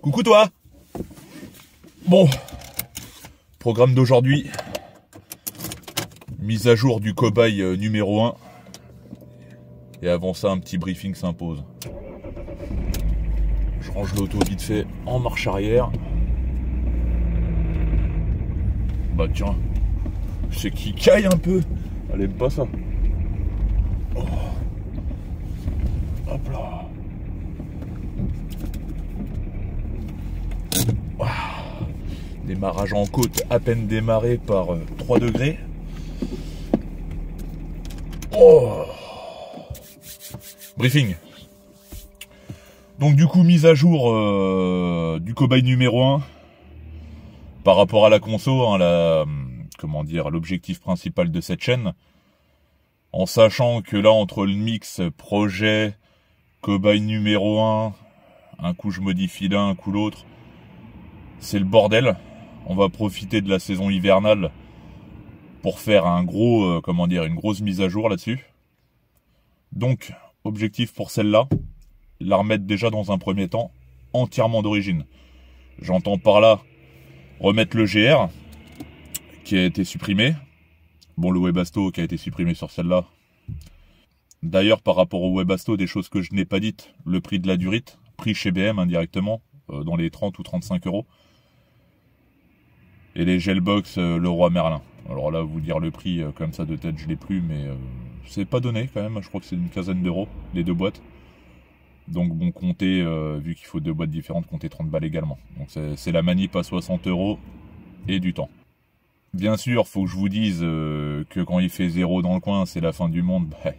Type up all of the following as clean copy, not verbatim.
Coucou toi. Bon, programme d'aujourd'hui, mise à jour du cobaye numéro 1. Et avant ça, un petit briefing s'impose. Je range l'auto vite fait en marche arrière. Bah tiens, c'est qui caille un peu. Elle aime pas ça. Oh. Hop là. Wow. Démarrage en côte à peine démarré par 3 degrés. Oh. Briefing. Donc du coup, mise à jour du cobaye numéro 1 par rapport à la conso, hein, l'objectif principal de cette chaîne. En sachant que là, entre le mix projet, cobaye numéro 1, un coup je modifie l'un, un coup l'autre, c'est le bordel. On va profiter de la saison hivernale pour faire une grosse mise à jour là-dessus. Donc, objectif pour celle-là, la remettre déjà dans un premier temps entièrement d'origine. J'entends par là remettre le GR qui a été supprimé. Bon, le Webasto qui a été supprimé sur celle-là. D'ailleurs, par rapport au Webasto, des choses que je n'ai pas dites, le prix de la durite, prix chez BM indirectement, dans les 30 ou 35 euros. Et les Gelbox Leroy Merlin. Alors là, vous dire le prix comme ça de tête, je l'ai plus, mais c'est pas donné quand même. Je crois que c'est une quinzaine d'euros, les deux boîtes. Donc bon, comptez, vu qu'il faut deux boîtes différentes, comptez 30 balles également. Donc c'est la manip à 60 euros et du temps. Bien sûr, faut que je vous dise que quand il fait 0 dans le coin, c'est la fin du monde. Bah,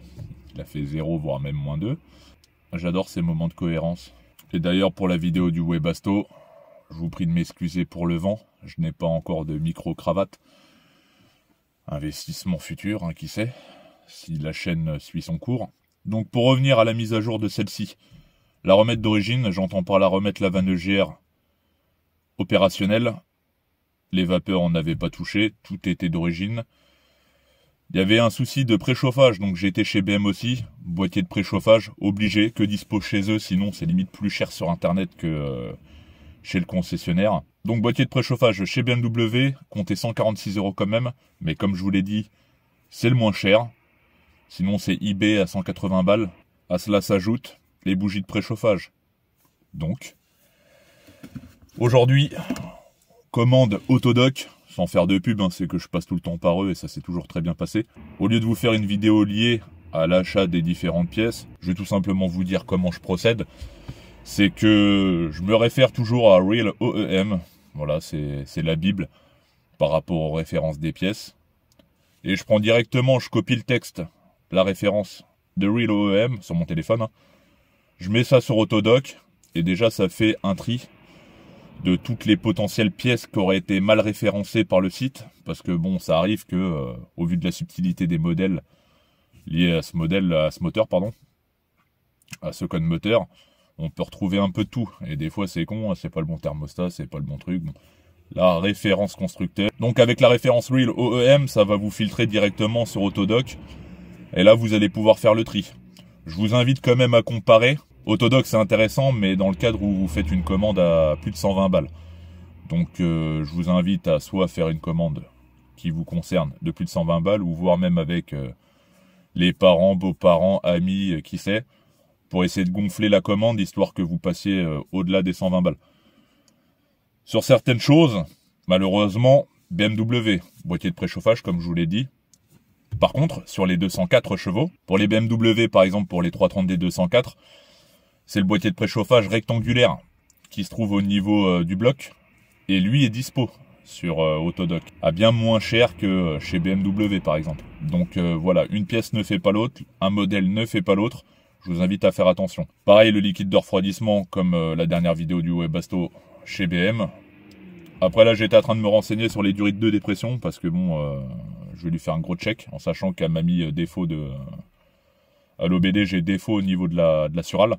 il a fait 0, voire même moins 2. J'adore ces moments de cohérence. Et d'ailleurs, pour la vidéo du Webasto, je vous prie de m'excuser pour le vent. Je n'ai pas encore de micro-cravate. Investissement futur, hein, qui sait, si la chaîne suit son cours. Donc pour revenir à la mise à jour de celle-ci, la remettre d'origine, j'entends par là remettre la vanne EGR opérationnelle. Les vapeurs on n'avait pas touché, tout était d'origine. Il y avait un souci de préchauffage, donc j'ai été chez BM aussi, boîtier de préchauffage, obligé, que dispo chez eux, sinon c'est limite plus cher sur internet que chez le concessionnaire. Donc boîtier de préchauffage chez BMW, comptez 146 euros quand même, mais comme je vous l'ai dit, c'est le moins cher. Sinon c'est eBay à 180 balles. À cela s'ajoutent les bougies de préchauffage. Donc, aujourd'hui, commande Autodoc, sans faire de pub, hein, c'est que je passe tout le temps par eux et ça s'est toujours très bien passé. Au lieu de vous faire une vidéo liée à l'achat des différentes pièces, je vais tout simplement vous dire comment je procède. C'est que je me réfère toujours à Real OEM. Voilà, c'est la Bible par rapport aux références des pièces. Et je prends directement, je copie le texte, la référence de Real OEM sur mon téléphone. Hein. Je mets ça sur Autodoc et déjà ça fait un tri de toutes les potentielles pièces qui auraient été mal référencées par le site. Parce que bon, ça arrive que, au vu de la subtilité des modèles liés à ce moteur, à ce code moteur, on peut retrouver un peu de tout. Et des fois c'est con, c'est pas le bon thermostat, c'est pas le bon truc. Bon. La référence constructeur. Donc avec la référence Real OEM, ça va vous filtrer directement sur Autodoc. Et là vous allez pouvoir faire le tri. Je vous invite quand même à comparer. Autodoc c'est intéressant, mais dans le cadre où vous faites une commande à plus de 120 balles. Donc je vous invite à soit faire une commande qui vous concerne de plus de 120 balles, ou voire même avec les parents, beaux-parents, amis, qui sait, pour essayer de gonfler la commande, histoire que vous passiez au-delà des 120 balles. Sur certaines choses, malheureusement, BMW, boîtier de préchauffage, comme je vous l'ai dit. Par contre, sur les 204 chevaux, pour les BMW, par exemple, pour les 330D 204, c'est le boîtier de préchauffage rectangulaire qui se trouve au niveau du bloc. Et lui est dispo sur Autodoc, à bien moins cher que chez BMW, par exemple. Donc voilà, une pièce ne fait pas l'autre, un modèle ne fait pas l'autre. Je vous invite à faire attention. Pareil, le liquide de refroidissement, comme la dernière vidéo du Webasto chez BM. Après là, j'étais en train de me renseigner sur les durites de dépression, parce que bon, je vais lui faire un gros check, en sachant qu'elle m'a mis défaut de... À l'OBD, j'ai défaut au niveau de la surale.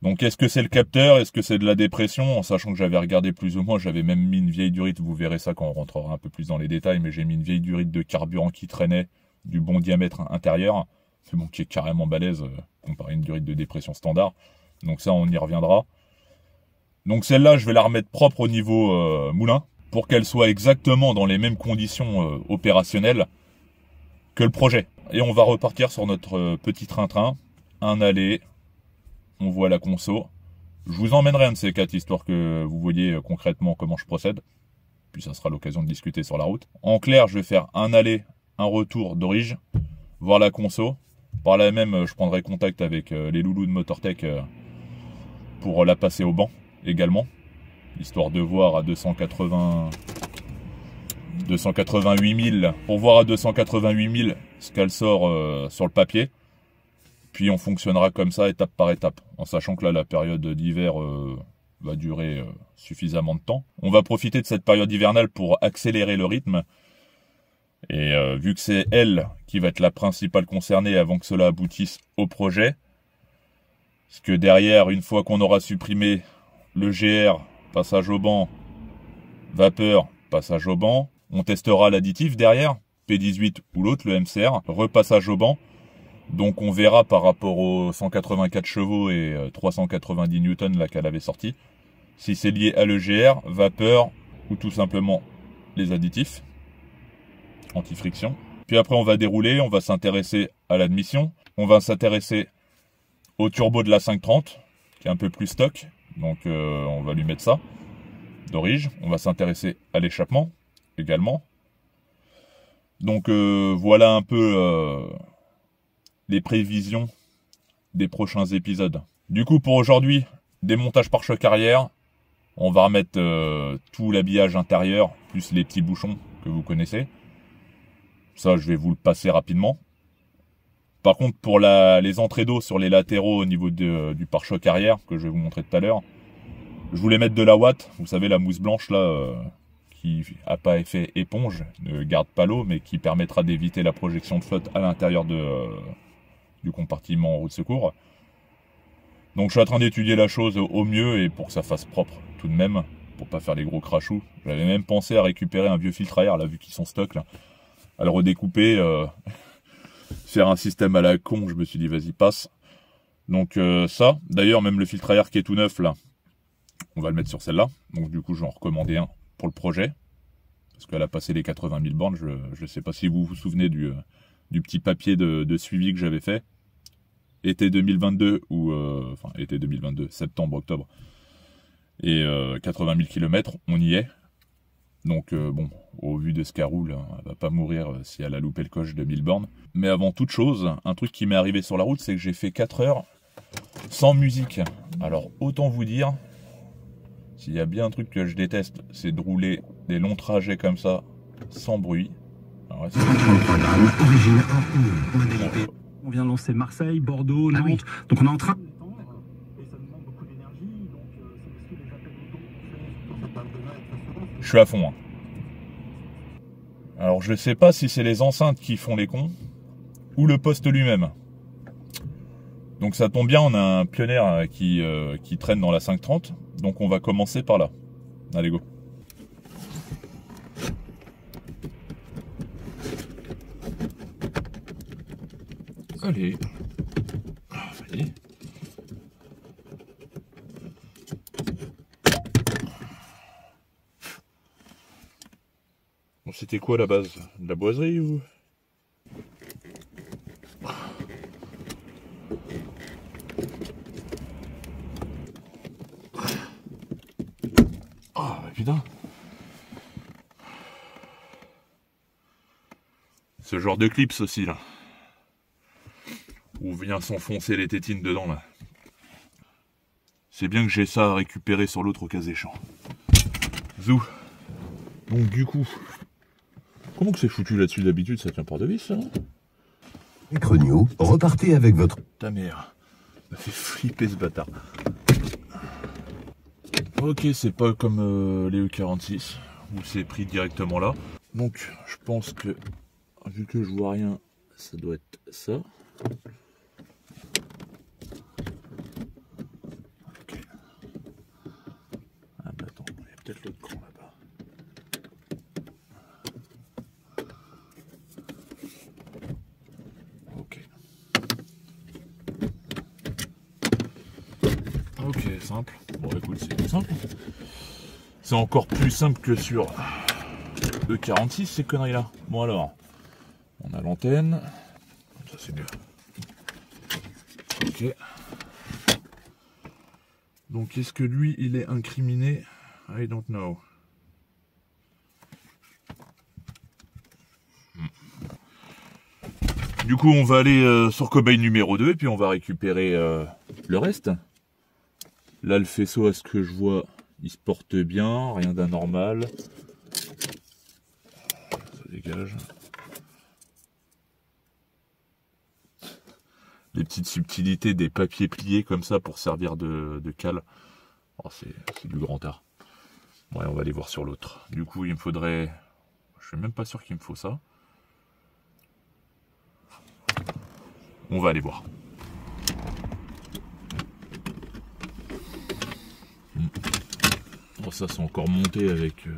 Donc est-ce que c'est le capteur, est-ce que c'est de la dépression, en sachant que j'avais regardé plus ou moins, j'avais même mis une vieille durite, vous verrez ça quand on rentrera un peu plus dans les détails, mais j'ai mis une vieille durite de carburant qui traînait, du bon diamètre intérieur, c'est bon, qui est carrément balèze comparé à une durite de dépression standard. Donc ça, on y reviendra. Donc celle-là, je vais la remettre propre au niveau moulin pour qu'elle soit exactement dans les mêmes conditions opérationnelles que le projet. Et on va repartir sur notre petit train-train, un aller, on voit la conso. Je vous emmènerai un de ces quatre, histoire que vous voyez concrètement comment je procède. Puis ça sera l'occasion de discuter sur la route. En clair, je vais faire un aller, un retour d'Orige, voir la conso. Par là même, je prendrai contact avec les loulous de Motortech pour la passer au banc également. Histoire de voir à 288 000, pour voir à 288 000 ce qu'elle sort sur le papier. Puis on fonctionnera comme ça étape par étape, en sachant que là la période d'hiver va durer suffisamment de temps. On va profiter de cette période hivernale pour accélérer le rythme. Et vu que c'est elle qui va être la principale concernée avant que cela aboutisse au projet, parce que derrière, une fois qu'on aura supprimé le GR, passage au banc, vapeur, passage au banc, on testera l'additif derrière, P18 ou l'autre, le MCR, repassage au banc. Donc on verra par rapport aux 184 chevaux et 390 newtons là qu'elle avait sorti, si c'est lié à l'EGR, vapeur ou tout simplement les additifs anti-friction. Puis après on va dérouler, on va s'intéresser à l'admission, on va s'intéresser au turbo de la 530 qui est un peu plus stock, donc on va lui mettre ça d'origine. On va s'intéresser à l'échappement également. Donc voilà un peu les prévisions des prochains épisodes. Du coup, pour aujourd'hui, démontage pare-choc arrière. On va remettre tout l'habillage intérieur, plus les petits bouchons que vous connaissez. Ça, je vais vous le passer rapidement. Par contre, pour les entrées d'eau sur les latéraux au niveau du pare-choc arrière, que je vais vous montrer tout à l'heure, je voulais mettre de la Watt, vous savez, la mousse blanche là, qui n'a pas effet éponge, ne garde pas l'eau, mais qui permettra d'éviter la projection de flotte à l'intérieur du compartiment en roue de secours. Donc je suis en train d'étudier la chose au mieux et pour que ça fasse propre tout de même, pour pas faire les gros crachous. J'avais même pensé à récupérer un vieux filtre à air, là, vu qu'ils sont stock, là, à le redécouper, faire un système à la con, je me suis dit vas-y passe. Donc ça, d'ailleurs même le filtre à air qui est tout neuf là, on va le mettre sur celle-là. Donc du coup je vais en recommander un pour le projet, parce qu'elle a passé les 80 000 bornes. Je ne sais pas si vous vous souvenez du petit papier de suivi que j'avais fait. Été 2022 ou enfin été 2022, septembre, octobre, et 80 000 km, on y est. Donc bon, au vu de ce qu'elle roule, elle va pas mourir si elle a loupé le coche de 1000 bornes. Mais avant toute chose, un truc qui m'est arrivé sur la route, c'est que j'ai fait 4 heures sans musique. Alors autant vous dire, s'il y a bien un truc que je déteste, c'est de rouler des longs trajets comme ça, sans bruit. Alors, on vient de lancer Marseille, Bordeaux, Nantes, oui. Donc on est en train... Je suis à fond. Hein. Alors je sais pas si c'est les enceintes qui font les cons, ou le poste lui-même. Donc ça tombe bien, on a un pionnier qui traîne dans la 530, donc on va commencer par là. Allez go. Allez. Allez. Bon, c'était quoi la base? De la boiserie ou? Ah bah putain. Ce genre de clips aussi là. Où vient s'enfoncer les tétines dedans là. C'est bien que j'ai ça à récupérer sur l'autre au cas échéant. Zou. Donc du coup, comment que c'est foutu là-dessus d'habitude? Ça tient par de vis ça, non? Crenio, repartez avec votre... Ta mère. Ça fait flipper ce bâtard. Ok, c'est pas comme les E46 où c'est pris directement là. Donc je pense que, vu que je vois rien, ça doit être ça. Ok. Ah bah attends, il y a peut-être l'autre cran là-bas. Ok. Ok. très simple. Bon écoute, c'est simple. C'est encore plus simple que sur E46 ces conneries là. Bon alors, on a l'antenne. Ça c'est mieux. Ok. Donc est-ce que lui il est incriminé? I don't know. Du coup on va aller sur cobaye numéro 2 et puis on va récupérer le reste. Là le faisceau à ce que je vois il se porte bien, rien d'anormal. Ça dégage. Les petites subtilités des papiers pliés comme ça pour servir de cale. Oh, c'est du grand art. Ouais, on va aller voir sur l'autre. Du coup, il me faudrait... Je suis même pas sûr qu'il me faut ça. On va aller voir. Oh, ça, c'est encore monté avec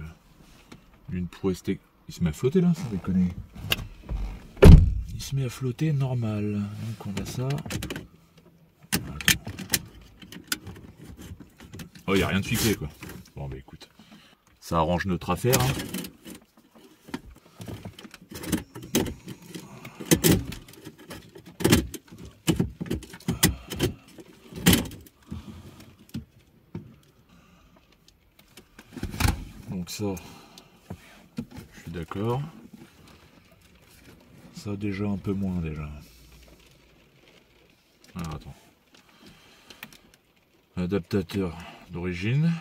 une prouesse... Il se met à flotter là, ça déconne. Il se met à flotter normal. Donc on a ça. Attends. Oh, il n'y a rien de fixé quoi. Bon bah écoute. Ça arrange notre affaire. Hein. Donc ça, je suis d'accord. Ça déjà un peu moins déjà. Alors attends. Adaptateur d'origine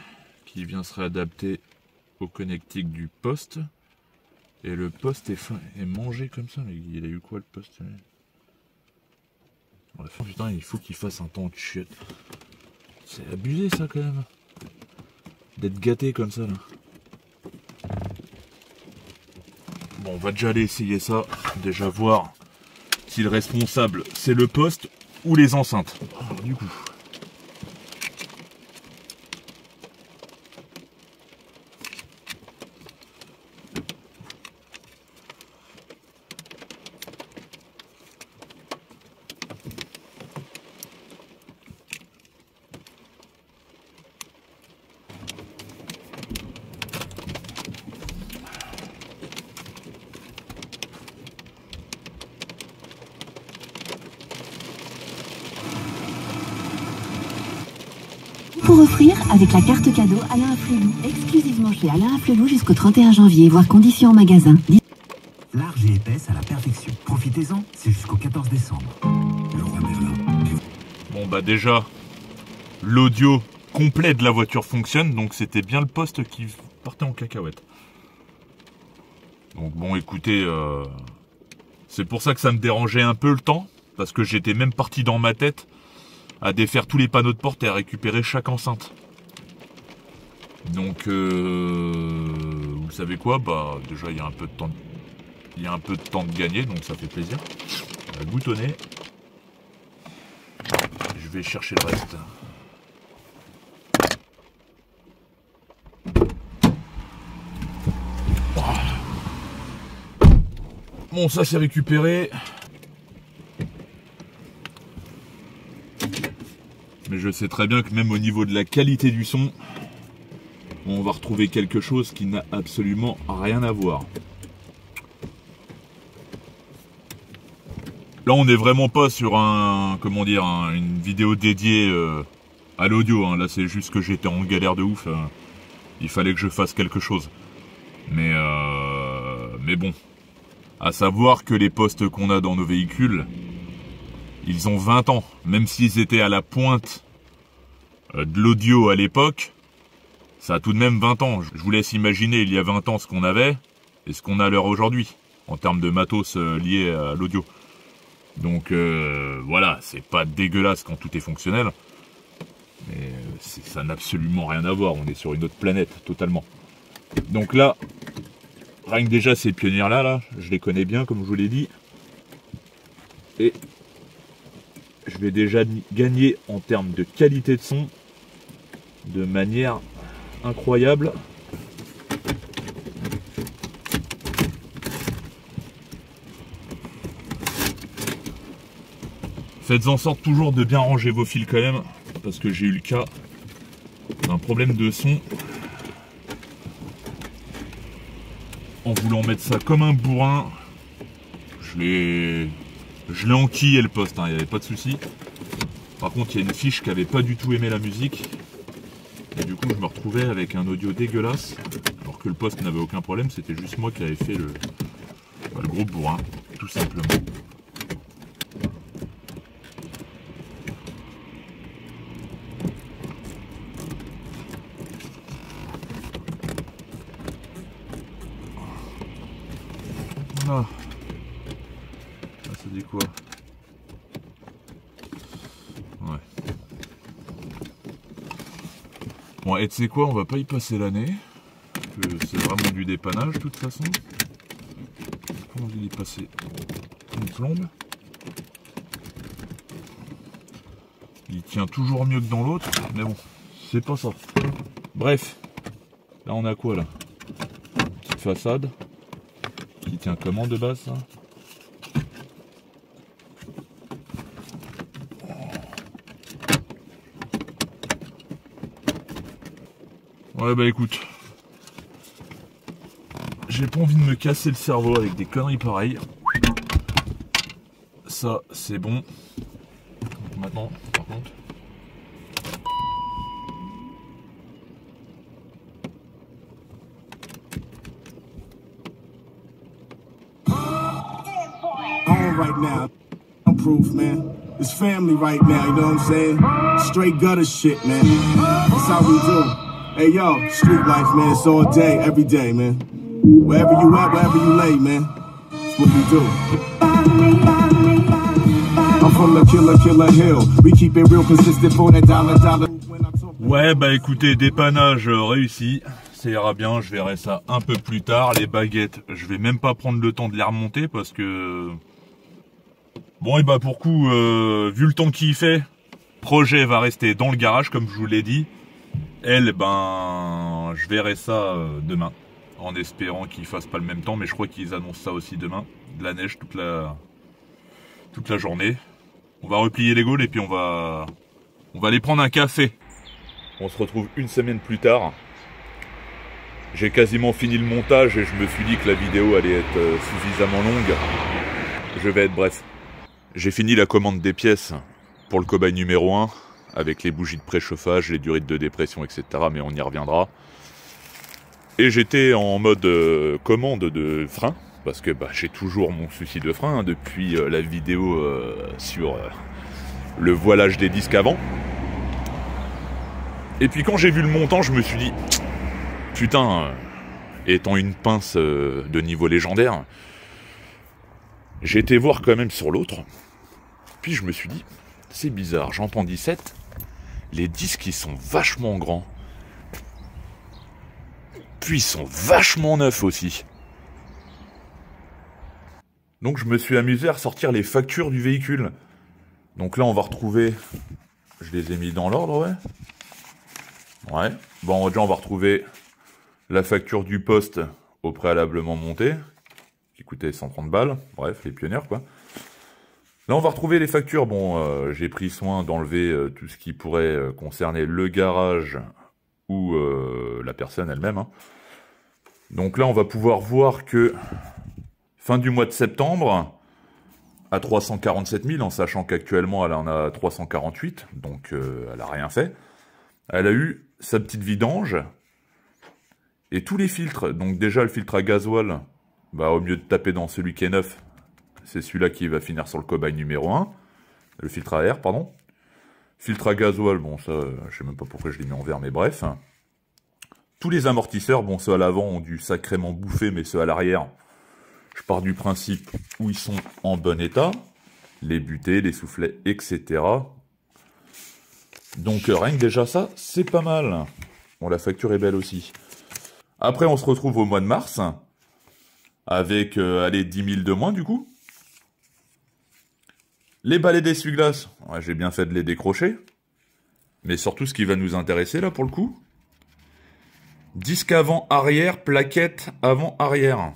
qui vient se réadapter au connectique du poste. Et le poste est mangé comme ça. Mais il a eu quoi le poste? Putain, il faut qu'il fasse un temps de chiotte. C'est abusé ça quand même. D'être gâté comme ça là. Bon, on va déjà aller essayer ça. Déjà voir si le responsable c'est le poste ou les enceintes. Alors, du coup. Pour offrir avec la carte cadeau Alain Afflelou, exclusivement chez Alain Afflelou jusqu'au 31 janvier, voire conditions en magasin. Large et épaisse à la perfection. Profitez-en, c'est jusqu'au 14 décembre. Le roi Merlin. Bon bah déjà, l'audio complet de la voiture fonctionne, donc c'était bien le poste qui partait en cacahuète. Donc bon écoutez, c'est pour ça que ça me dérangeait un peu le temps, parce que j'étais même parti dans ma tête à défaire tous les panneaux de porte et à récupérer chaque enceinte. Donc vous savez quoi, bah déjà il y a un peu de temps de gagner, donc ça fait plaisir. On va boutonner. Je vais chercher le reste. Bon, ça c'est récupéré. Mais je sais très bien que même au niveau de la qualité du son, on va retrouver quelque chose qui n'a absolument rien à voir. Là, on n'est vraiment pas sur une vidéo dédiée à l'audio. Hein. Là, c'est juste que j'étais en galère de ouf. Il fallait que je fasse quelque chose. Mais bon, à savoir que les postes qu'on a dans nos véhicules, ils ont 20 ans. Même s'ils étaient à la pointe de l'audio à l'époque, ça a tout de même 20 ans. Je vous laisse imaginer il y a 20 ans ce qu'on avait et ce qu'on a à l'heure aujourd'hui en termes de matos liés à l'audio. Donc voilà, c'est pas dégueulasse quand tout est fonctionnel. Mais ça n'a absolument rien à voir. On est sur une autre planète, totalement. Donc là, rien que déjà ces pionnières là, je les connais bien comme je vous l'ai dit. Et je vais déjà gagner en termes de qualité de son de manière incroyable. Faites en sorte toujours de bien ranger vos fils quand même, parce que j'ai eu le cas un problème de son. En voulant mettre ça comme un bourrin, je l'ai enquillé le poste, il n'y avait pas de souci. Par contre, il y a une fiche qui avait pas du tout aimé la musique. Et du coup, je me retrouvais avec un audio dégueulasse. Alors que le poste n'avait aucun problème, c'était juste moi qui avais fait le gros bourrin, tout simplement. Voilà. Ah, ça dit quoi? Ouais. Bon, et tu sais quoi, on va pas y passer l'année. C'est vraiment du dépannage de toute façon. Pas envie d'y passer une plombe. Il tient toujours mieux que dans l'autre, mais bon, c'est pas ça. Bref, là on a quoi là? Petite façade. Qui tient comment de base ça? Ouais bah écoute, j'ai pas envie de me casser le cerveau avec des conneries pareilles. Ça c'est bon. Maintenant par contre. Right now, I'm proof, man. It's family right now, you know what I'm saying? Straight gutter shit, man. That's how we do. Hey, yo, street life, man. It's all day, every day, man. Wherever you at, wherever you lay, man. That's what we do. I'm from the killer hill. We keep it real consistent for that dollar. Ouais, bah écoutez, dépannage réussi. Ça ira bien, je verrai ça un peu plus tard. Les baguettes, je vais même pas prendre le temps de les remonter parce que... Bon, et bah pour coup, vu le temps qu'il fait, projet va rester dans le garage, comme je vous l'ai dit. Elle, ben, je verrai ça demain, en espérant qu'ils fassent pas le même temps, mais je crois qu'ils annoncent ça aussi demain. De la neige toute la journée. On va replier les gaules et puis on va aller prendre un café. On se retrouve une semaine plus tard. J'ai quasiment fini le montage et je me suis dit que la vidéo allait être suffisamment longue. Je vais être bref. J'ai fini la commande des pièces pour le cobaye numéro 1, avec les bougies de préchauffage, les durites de dépression, etc. Mais on y reviendra. Et j'étais en mode commande de frein, parce que bah, j'ai toujours mon souci de frein, depuis la vidéo sur le voilage des disques avant. Et puis quand j'ai vu le montant, je me suis dit, putain, étant une pince de niveau légendaire, j'ai été voir quand même sur l'autre. Puis je me suis dit, c'est bizarre, j'entends 17, les disques ils sont vachement grands. Puis ils sont vachement neufs aussi. Donc je me suis amusé à ressortir les factures du véhicule. Donc là on va retrouver, je les ai mis dans l'ordre, ouais. Ouais, bon déjà on va retrouver la facture du poste au préalablement monté, qui coûtait 130 balles, bref, les pionniers quoi. Là on va retrouver les factures, bon j'ai pris soin d'enlever tout ce qui pourrait concerner le garage ou la personne elle-même. Hein. Donc là on va pouvoir voir que fin du mois de septembre, à 347 000, en sachant qu'actuellement elle en a 348, donc elle a rien fait. Elle a eu sa petite vidange et tous les filtres. Donc déjà le filtre à gasoil, bah, au mieux de taper dans celui qui est neuf, c'est celui-là qui va finir sur le cobaye numéro 1. Le filtre à air, pardon. Filtre à gasoil, bon ça, je sais même pas pourquoi je l'ai mis en vert, mais bref. Tous les amortisseurs, bon ceux à l'avant ont dû sacrément bouffer, mais ceux à l'arrière, je pars du principe où ils sont en bon état. Les butées, les soufflets, etc. Donc rien que déjà ça, c'est pas mal. Bon, la facture est belle aussi. Après, on se retrouve au mois de mars, avec, allez, 10 000 de moins du coup. Les balais d'essuie-glace, ouais, j'ai bien fait de les décrocher. Mais surtout, ce qui va nous intéresser là pour le coup. Disque avant-arrière, plaquette avant-arrière.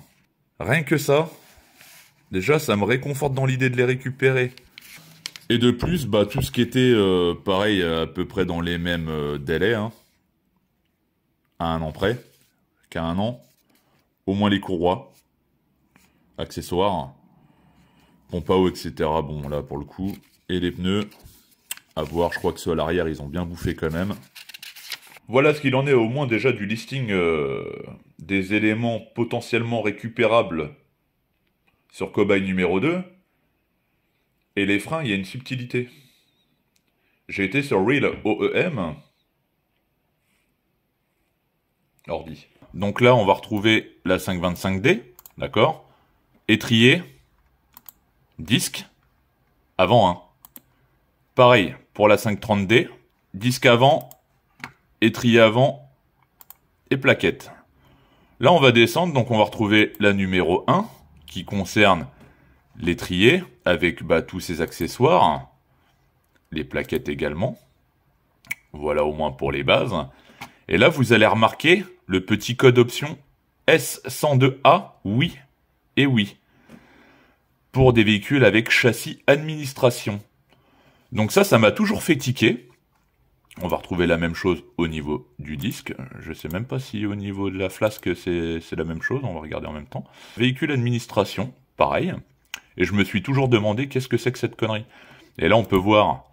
Rien que ça, déjà ça me réconforte dans l'idée de les récupérer. Et de plus, bah, tout ce qui était pareil à peu près dans les mêmes délais. Hein. à un an près, qu'à un an, au moins les courroies, accessoires, pompe à eau, etc. Bon, là, pour le coup, et les pneus, à voir, je crois que ceux à l'arrière, ils ont bien bouffé quand même. Voilà ce qu'il en est au moins déjà du listing des éléments potentiellement récupérables sur cobaye numéro 2. Et les freins, il y a une subtilité. J'ai été sur Real OEM. Ordi. Donc là, on va retrouver la 525D, d'accord? Étrier, disque, avant 1. Pareil, pour la 530D, disque avant, étrier avant et plaquette. Là, on va descendre, donc on va retrouver la numéro 1, qui concerne l'étrier, avec tous ses accessoires, les plaquettes également. Voilà au moins pour les bases. Et là, vous allez remarquer le petit code option S102A, oui et oui, pour des véhicules avec châssis administration. Donc ça m'a toujours fait tiquer. On va retrouver la même chose au niveau du disque. Je sais même pas si au niveau de la flasque c'est la même chose, on va regarder en même temps. Véhicule administration, pareil. Et je me suis toujours demandé qu'est-ce que c'est que cette connerie. Et là on peut voir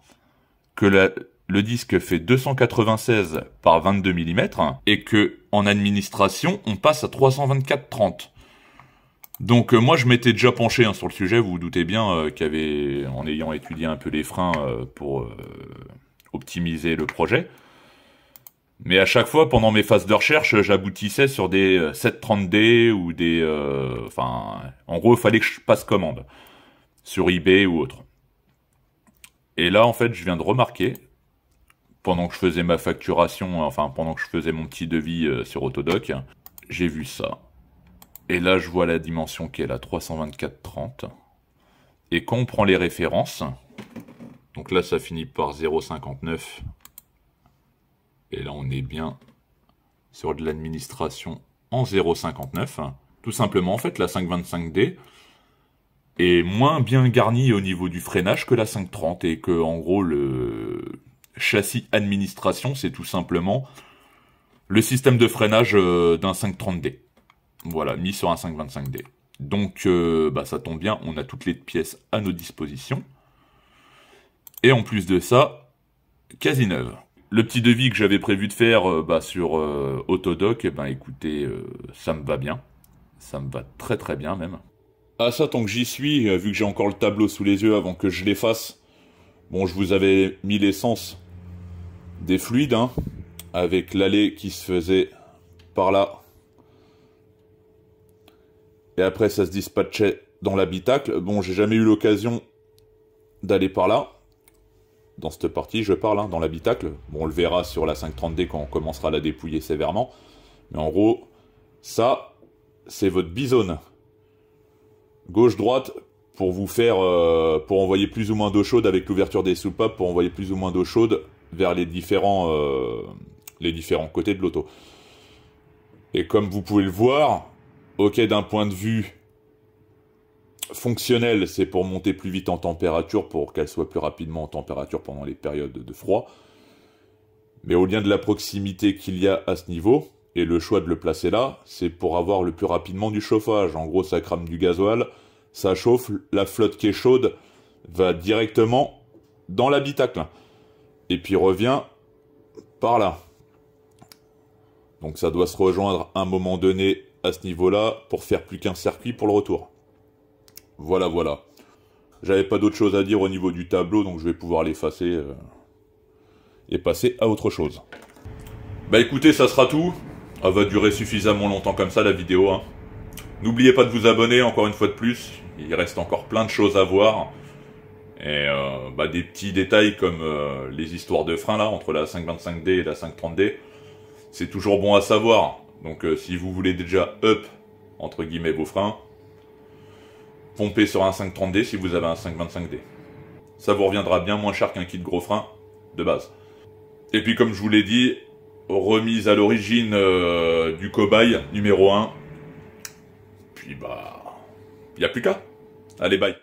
que le disque fait 296 par 22 mm et que en administration on passe à 324/30. Donc moi je m'étais déjà penché sur le sujet, vous vous doutez bien en ayant étudié un peu les freins pour optimiser le projet. Mais à chaque fois, pendant mes phases de recherche, j'aboutissais sur des 730D ou des... en gros, il fallait que je passe commande sur eBay ou autre. Et là, en fait, je viens de remarquer, pendant que je faisais ma facturation, pendant que je faisais mon petit devis sur Autodoc, j'ai vu ça. Et là, je vois la dimension qui est la 324/30. Et quand on prend les références... Donc là, ça finit par 0,59. Et là, on est bien sur de l'administration en 0,59. Tout simplement, en fait, la 525D est moins bien garnie au niveau du freinage que la 530. Et que, en gros, le châssis administration, c'est tout simplement le système de freinage d'un 530D. Voilà, mis sur un 525D. Donc, ça tombe bien, on a toutes les pièces à nos dispositions. Et en plus de ça, quasi neuve. Le petit devis que j'avais prévu de faire sur Autodoc, écoutez, ça me va bien. Ça me va très très bien même. Ah ça, tant que j'y suis, vu que j'ai encore le tableau sous les yeux avant que je l'efface, bon, je vous avais mis l'essence des fluides, avec l'allée qui se faisait par là. Et après, ça se dispatchait dans l'habitacle. Bon, j'ai jamais eu l'occasion d'aller par là. Dans cette partie, je parle, dans l'habitacle. Bon, on le verra sur la 530D quand on commencera à la dépouiller sévèrement. Mais en gros, ça, c'est votre bizone. Gauche-droite, pour vous faire... pour envoyer plus ou moins d'eau chaude avec l'ouverture des soupapes, pour envoyer plus ou moins d'eau chaude vers les différents côtés de l'auto. Et comme vous pouvez le voir, ok, d'un point de vue... fonctionnel, c'est pour monter plus vite en température, pour qu'elle soit plus rapidement en température pendant les périodes de froid. Mais au lien de la proximité qu'il y a à ce niveau, et le choix de le placer là, c'est pour avoir le plus rapidement du chauffage. En gros, ça crame du gasoil, ça chauffe, la flotte qui est chaude va directement dans l'habitacle. Et puis revient par là. Donc ça doit se rejoindre à un moment donné à ce niveau-là pour faire plus qu'un circuit pour le retour. Voilà, voilà. J'avais pas d'autre chose à dire au niveau du tableau, donc je vais pouvoir l'effacer et passer à autre chose. Écoutez, ça sera tout. Elle va durer suffisamment longtemps comme ça, la vidéo. N'oubliez pas de vous abonner, encore une fois de plus. Il reste encore plein de choses à voir. Et des petits détails comme les histoires de frein, là, entre la 525D et la 530D. C'est toujours bon à savoir. Donc si vous voulez déjà up, entre guillemets, vos freins, pompez sur un 530D si vous avez un 525D. Ça vous reviendra bien moins cher qu'un kit gros frein de base. Et puis comme je vous l'ai dit, remise à l'origine du cobaye numéro 1. Puis il n'y a plus qu'à. Allez, bye.